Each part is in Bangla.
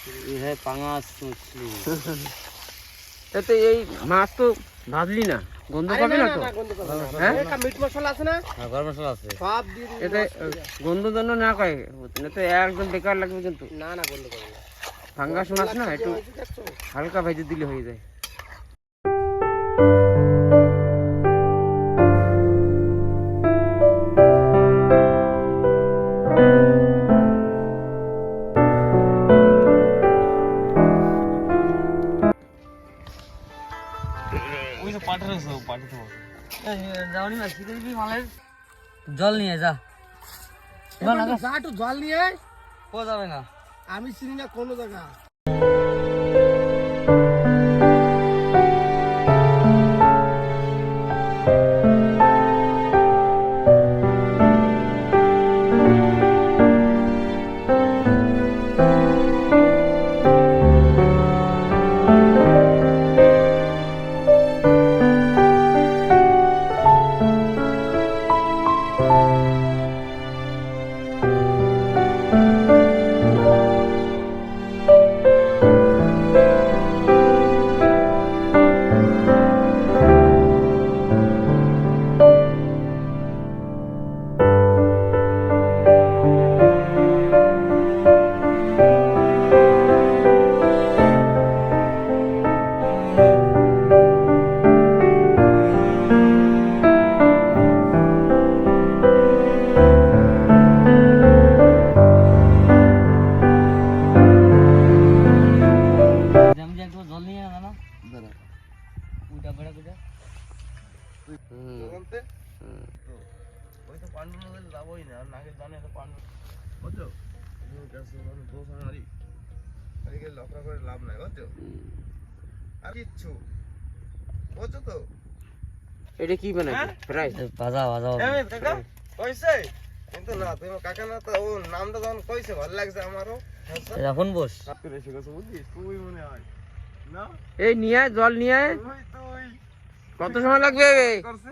ये है पांगास मछली। তো এই মাছ তো ভাজলি না, গন্ধ পাবে না তো? হ্যাঁ, মিট মশলা আছে না, হ্যাঁ গরম মশলা আছে সব দিয়ে দিবি। এতে গন্ধ জন্য না কয় না তো একদম বেকার লাগবে কিন্তু। না না গন্ধ করবে না। ফাঙ্গাস মাছ না, একটু হালকা ভেজে দিলে হয়ে যায়। ওই তো পাঠা রয়েছে, পাঠা তো যাওনি মাছ কি দিবি মালের জল নিয়ে যা। যা একটু জল নিয়ে আয়। কো যাবে না, আমি চিনি না কোনো জায়গা। ওই তো পান্ডু নদীতে যাবোই না, নাকে জানে তো পান্ডু বুঝছো, লকড়া করে লাভ নাই বুঝছো, আর কিচ্ছু বুঝছো তো। এটা কি বানাবি? ফ্রাই ভাজা ভাজা কইছে কিন্তু না, তুমি কাকা না তো ও নামটা যখন কইছে ভালো লাগছে আমারও। এখন বস করে শিখেছো বুঝছিস তুই মনে হয় না। এই নিয়ে আয়, জল নিয়ে আয়। তুই কত সময় লাগবে? করছে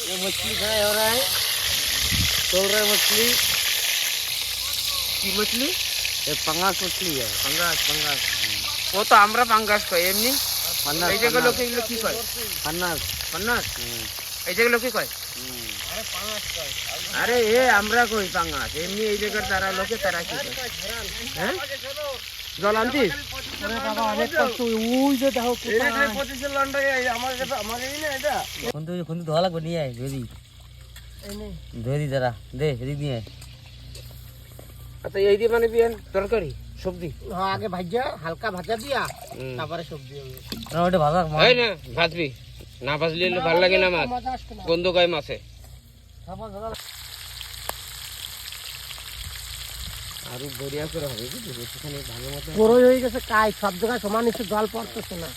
ये मछली फ्राई हो रहा है, तोड़ रहा है मछली। की मछली? ये पंगास मछली है। पंगास पंगास वो तो আমরা পাঙ্গাস কই এমনি। এই যেগুলো লোকে কি কয়? পান্নাস পান্নাস। এই যেগুলো কি কয়? আরে পাঁচ কয়। আরে এ আমরা কই পাঙ্গাস, এমনি এই জায়গার তারা লোকে তারা কি কয়? হ্যাঁ জল আনতিস? ওরে বাবা অনেক কষ্ট, ওই যে দেখো এটা 25 এর লন্ডা আমার কাছে আমাকে না এটা কোন ধোয়া লাগবে নিয়ে আয় ধরি। এই নে ধরি দাঁড়া দে এদিক নিয়ে আয়। আচ্ছা এই দিয়ে মানে বিয়ান তরকারি সবজি? হ্যাঁ আগে ভাজা, হালকা ভাজা দিয়া তারপরে সবজি হবে। না ওটা ভাজা এই না ভাজবি না, ভাজলে ভালো লাগে না মাছ, মজা আসবে না। গন্ধ গায় মাছে। আরো বড়িয়া করে হবে বুঝলি, সেখানে ভালো মতো বড়ই হয়ে গেছে কাই, সব জায়গায় সমান একটু জল পড়তেছে না।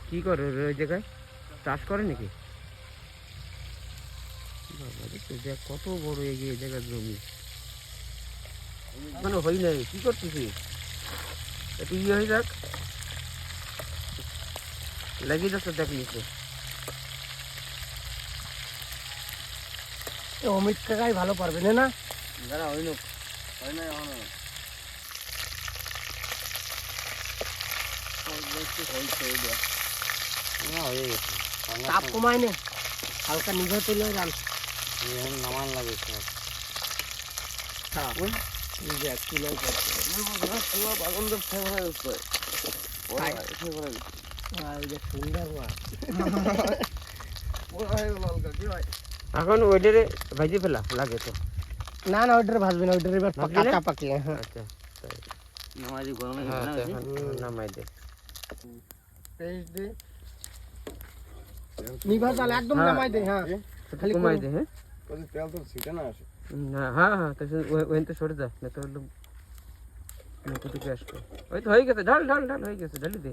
কি করে ওই জায়গায় চাষ করে নাকি? বাবা রে, তো দেখ কত বড় এগিয়ে এই জায়গার জমি, মানে হই নাই। কি করতেছিস? একটু ইয়ে হয়ে যাক, লাগিয়ে যাচ্ছে দেখ নিচে। অমিত কাকাই ভালো পারবে না। দাঁড়া হইল হয় না এখন হয়ে গেছে। তাপ কমায় নে, হালকা নিভে তুলে রান। এখন নামান লাগে সব দেখ তুলাই করছে। বাগন্দের ফেভারিট হচ্ছে আর এই যে সুন্দর মাছ। এখন ওইটারে ভাজি ফেলা লাগে তো? না না ওইটারে ভাজবে না, ওইটারে এবার ভাজবি না? পাকা পাকি। হ্যাঁ আচ্ছা নামাই দি গরমে নামাই দে। পেস্ট দে, নিভা চাল একদম হ্যাঁ। নামাই দে। হ্যাঁ খালি কমাই দে। হ্যাঁ তেল তো ছিটে না আসে হ্যাঁ হ্যাঁ তো ওই তো সরে যা, না তো হলো কত পেঁয়াজটা ওই তো হয়ে গেছে। ঢাল ঢাল ঢাল হয়ে গেছে, ঢালি দে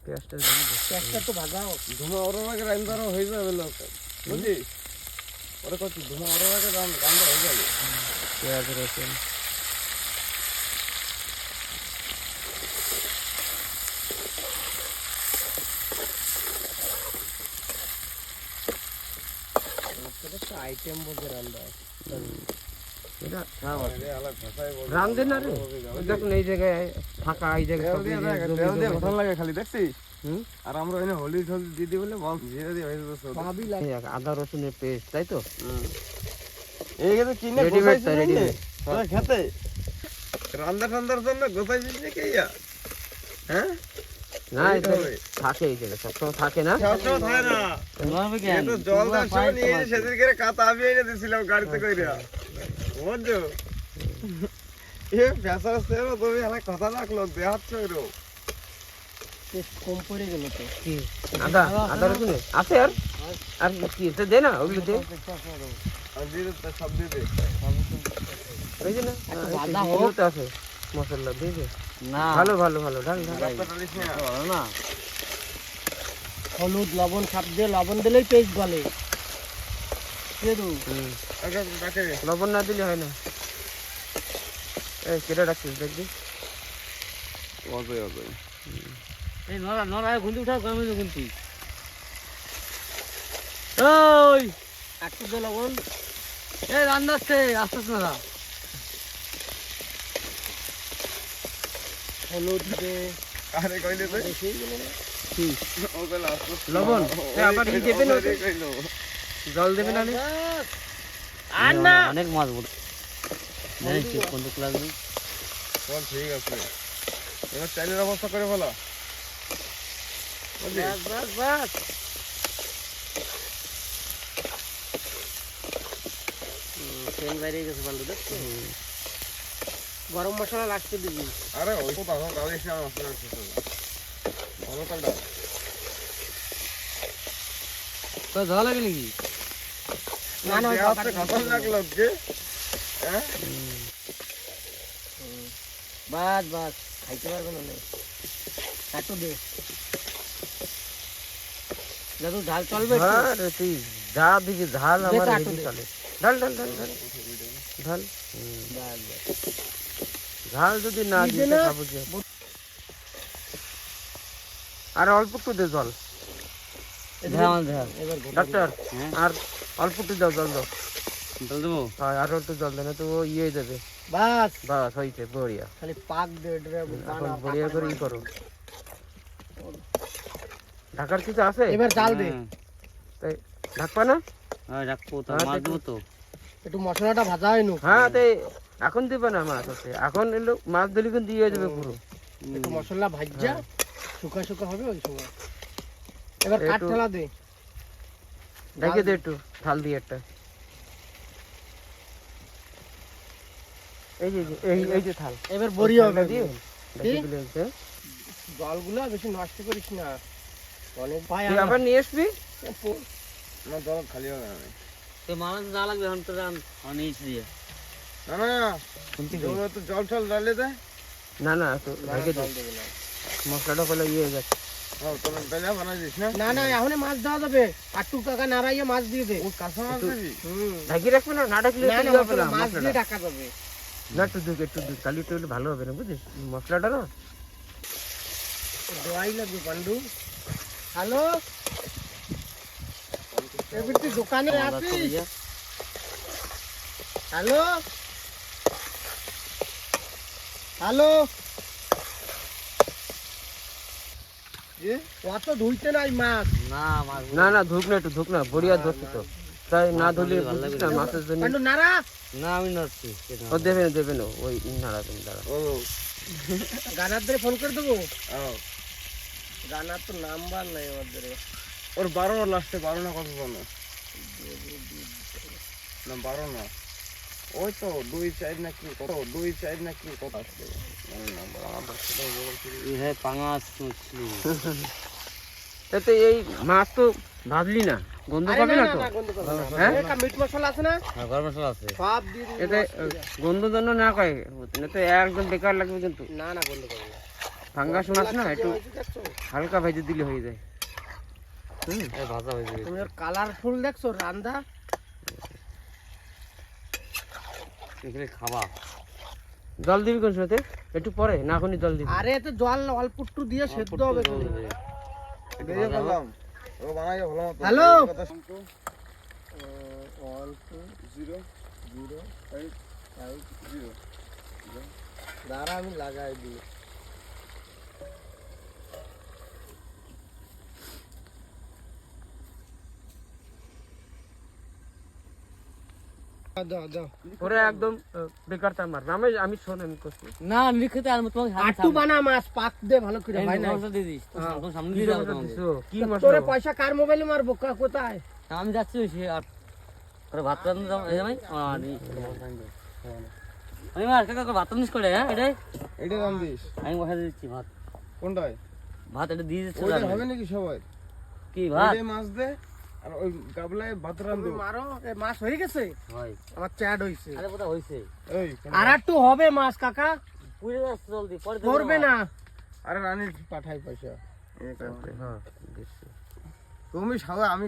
পেঁয়াজটা, ঢালি দে। পেঁয়াজটা তো ভাজাও। ধুমা ওরা আগে রান্দারও হয়ে যাবে লোক বুঝছিস, ওরা কত ধুমা ওরা আগে রান্না হয়ে যাবে। পেঁয়াজ রসুন আইটেম বলতে রান্না এটা আরে আলা ভাষায় বল রান্ধে না রে ওই দেখুন এই জায়গায় ফাঁকা এই জায়গায় সব এই যে জমি জমি। ঘটনা লাগে খালি দেখছিস হুম? আর আমরা এনে হলুদ হলুদ দিয়ে দিই বলে বল জিরে দিয়ে হয়ে যেত ভাবি লাগে এই আদা রসুনের পেস্ট তাই তো এই গেছে কিনে Ready-made গোছাইছিস তো, নাকি? ready-made। তোরা খেতে রান্না টান্দার জন্য গোছাইছিস নাকি ইয়া হ্যাঁ না এই এটা তো হবে। থাকে এই জায়গায় সবসময় থাকে না সবসময় থাকে না একটু জল দেওয়ার সময় নিয়ে এসে সেদিন করে কাতা আমি এনে দিয়েছিলাম গাড়িতে কইরা বুঝছো এ বেসার সেরো তুমি আমার কথা রাখলো দেখাচ্ছ এরো টেস্ট কম পড়ে গেল তো কি আদা আদা রসুন আছে আর কি এটা দে না ওগুলো দে আর দিয়ে দে সব দিয়ে দে ওই যে না আদা এগুলো তো আছে মশলা দিয়ে দে না ভালো ভালো ভালো ঢাল ঢাল রাস্তা টালিস না না হলুদ লবণ সব দিয়ে লবণ দিলেই পেস্ট গলে দিয়ে দেবো হুম। আগে ডাকে লবণ না দিলে হয় না এই কেটে রাখছিস দেখবি অজয় অজয় এই নড়া নড়া গুন্তি উঠাও গামে গুন্তি ওই একটু দে লবণ এই রান্নাচ্ছে আস্তে না হলুদ দে আরে কইলে তো বেশি গেল না ওকে লাস্ট লবণ এ আবার কি দেবে না ওতে? কইলো জল দেবে না আর না অনেক মাছ বল কোন তো লাগবে বল ঠিক আছে এবার চাইলের অবস্থা করে বলো বুঝলি বাস বাস বাস ট্রেন বাইরে গেছে বান্ধব দেখছো গরম মশলা লাগতে দিবি আরে ওই তো তাহলে কালে এসে আমার আসলে শেষ হবে ভালো কালটা তো ঝাল লাগে নাকি না না হাতে খতম লাগলো যে হ্যাঁ বাস বাস খাইতে পারবে না একটু দে যত ঝাল চলবে একটু। আরে তুই যা দিবি ঝাল দে আমার তো হেভি দে। চলে ঢাল ঢাল ঢাল ঢাল ঢাল বাস, বাস। ঝাল যদি না দিবে দিতে না? খাবো যে আর অল্প একটু দে জল এবার ঘোটা ডাক্তার হ্যাঁ। আর অল্প একটু দাও জল দাও জল দেবো হ্যাঁ আর একটু জল দে না তো ও ইয়ে হয়ে যাবে বাস বাস হয়েছে বড়িয়া খালি পাক দে এখন বড়িয়া করে ই করো ঢাকার কিছু আছে এবার জাল দে তাই ঢাকবা না রাখবো তো, মাছ দেবো তো একটু মশলাটা ভাজা হয়নি হ্যাঁ তাই এখন দিবে না মাছ আছে এখন এলো মাছ দিলে কিন্তু দিয়ে যাবে পুরো একটু মশলা ভাজা শুকা শুকা হবে ওই সময় এবার কাঠ একটু- ঠেলা দে ঢেকে দে একটু ঢাল দিয়ে একটা এই যে এই যে থাল এবার বড়ি হবে থালটা দিয়ে ঢেকে কি? দিলে হচ্ছে। জলগুলো বেশি নষ্ট করিস না অনেক ভাই তুই আবার নিয়ে আসবি না জল খালি হবে না তো মানুষ যা লাগবে এখন তো অনেক দিয়ে না না জল তো জল টল ডালে দেয় না না তো ঢেকে দে মশলাটা করলে ইয়ে হয়ে যাচ্ছে হ্যাঁ তোর বেলা বানাই দিস না না না এখন মাছ দেওয়া যাবে আটটু টাকা নাড়াইয়ে মাছ দিয়ে দে ও কাঁচা মাছ দিবি ঢেকে রাখবে না না ঢাকলে না না চলে যাবে না মাছ দিয়ে মশলাটা টাকা যাবে না একটু দুধ তাহলে একটু হলে ভালো হবে না বুঝিস মশলাটা না দোয়াই লাগবে পান্ডু হ্যালো এবার তুই দোকানে আছিস হ্যালো হ্যালো অত ধুইতে নাই মাছ না মাছ না না ধুক না একটু ধুক না বড়িয়া ধরছি তো তাই না ধুলে বুঝিস না মাছের জন্য পান্ডু নাড়া না আমি নাড়ছি ও দেবে না ওই নাড়া তুমি দাঁড়া ও গানার ধরে ফোন করে দেবো ও গানার তো নাম্বার নাই আমাদের ওর 12 লাস্টে 12 না কত জানো না 12 না ওই তো 2 4 না কি কত 2 4 না কি কত আসছে নাম্বার আমার সেটা বলছি হ্যাঁ পাঙাশ মছলি এতে এই মাছ তো ভাজলি না গন্ধ পাবে না তো হ্যাঁ? মিট মশলা আছে না গরম মশলা আছে সব দিয়ে দিবি এতে গন্ধ জন্য না কয় না তো একদম বেকার লাগবে কিন্তু না না বন্ধ করো না ফাঙ্গাস মাছ না একটু দেখছো হালকা ভেজে দিলে হয়ে যায় ভাজা হয়ে যাবে তুমি ওর কালারফুল দেখছো রান্দা এখানে খাওয়া জল দিবি কোন সময়তে একটু পরে না এখনই জল দিবি আরে এতে জল অল্প একটু দিয়ে সেদ্ধ হবে দিয়ে বললাম ও বানাই ভালো মতো হ্যালো? 120050 দাঁড়া আমি লাগাই দিই। ওরে একদম বেকার তা মার আমি শোন আমি করছি না আমি খেতে আর তোমাকে হাতে আটু বানা মাছ পাক দে ভালো করে ভাই না দিয়ে দিস তোর সামনে কি দিয়ে যাবো মশলা তোমাকে। দিছো? কি তোরে মশলা পয়সা কার মোবাইলে মারবো কোথায়? আমি যাচ্ছি ওই সে আর ওরে ভাত রান্না দাও এই ভাই আমি মার কাকা ভাত রান্নিস করে হ্যাঁ এটাই এটা দাম দিস আমি বসা দিচ্ছি ভাত কোনটায় ভাত এটা দিয়ে দিচ্ছি ওইটা হবে নাকি সবাই কি ভাত ওইটাই মাছ দে আর ওই গাবলায় ভাত রান্ধ তুমি মারো এ মাছ হয়ে গেছে হয় আমার চ্যাড হইছে আরে কোথা হইছে এই আর একটু হবে মাছ কাকা পুড়ে যাচ্ছে জলদি পরে ধরবে না আরে রানী পাঠাই পয়সা হ্যাঁ তুমি সবাই আমি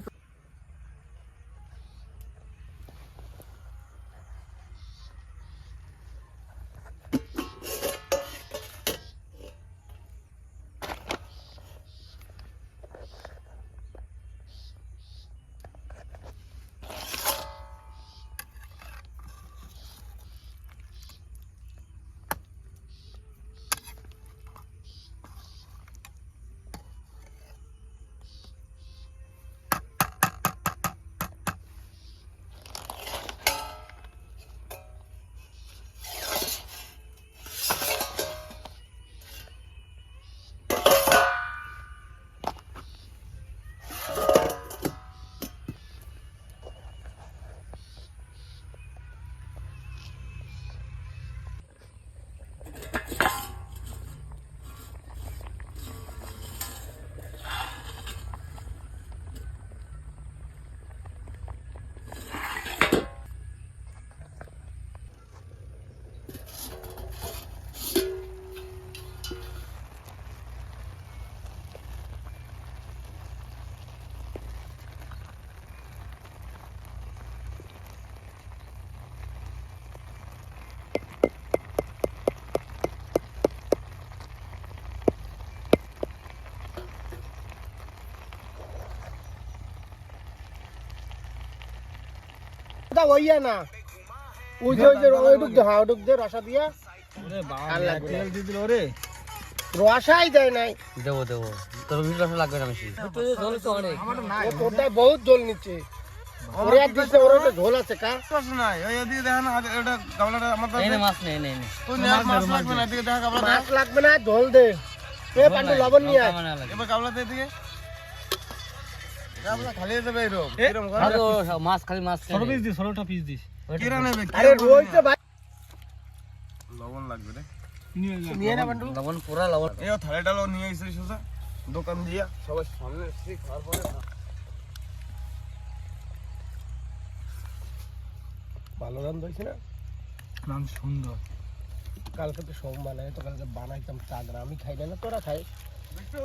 দা ওইয়া না ওই যে ওইটুক দে হ্যাঁ ওইটুক দে রসা দিয়া ওরে বাবা তেল দিয়ে দিল রে রসাই দেয় নাই দেবো দেবো তোর ভিডিও লাগবে না বেশি জল তো অনেক ও তোরটাই বহুত জল নিচ্ছে ওরে এক দিছে ওর একটা ঝোল আছে কা মাছ নাই ওই এদিকে দেখা না এটা গাবলাটা আমার এই নে মাছ নেই নেই নেই তুই মাছ লাগবে না এদিকে দেখা গাবলাটা মাছ লাগবে না ঝোল দে এ পান্ডু লবণ নিয়ে আয় এবার গাবলাতে এদিকে গাবলা খালি যাবে এরকম এরকম মাছ খালি মাছ 16 পিস দিস 16টা পিস দিস কিরা নেবে আরে রইতে ভাই লবণ লাগবে রে নিয়ে না পান্ডু লবণ পুরা লবণ এই থালাটাও নিয়ে আইছিস সোজা দোকান দিয়া সবাই সামনে এসে খাওয়ার পরে ভালো রান দইছে না নাম সুন্দর কালকে তো সোমবার তো কালকে বানাইতাম চাগরা আমি খাই না তোরা খাই বিট্টু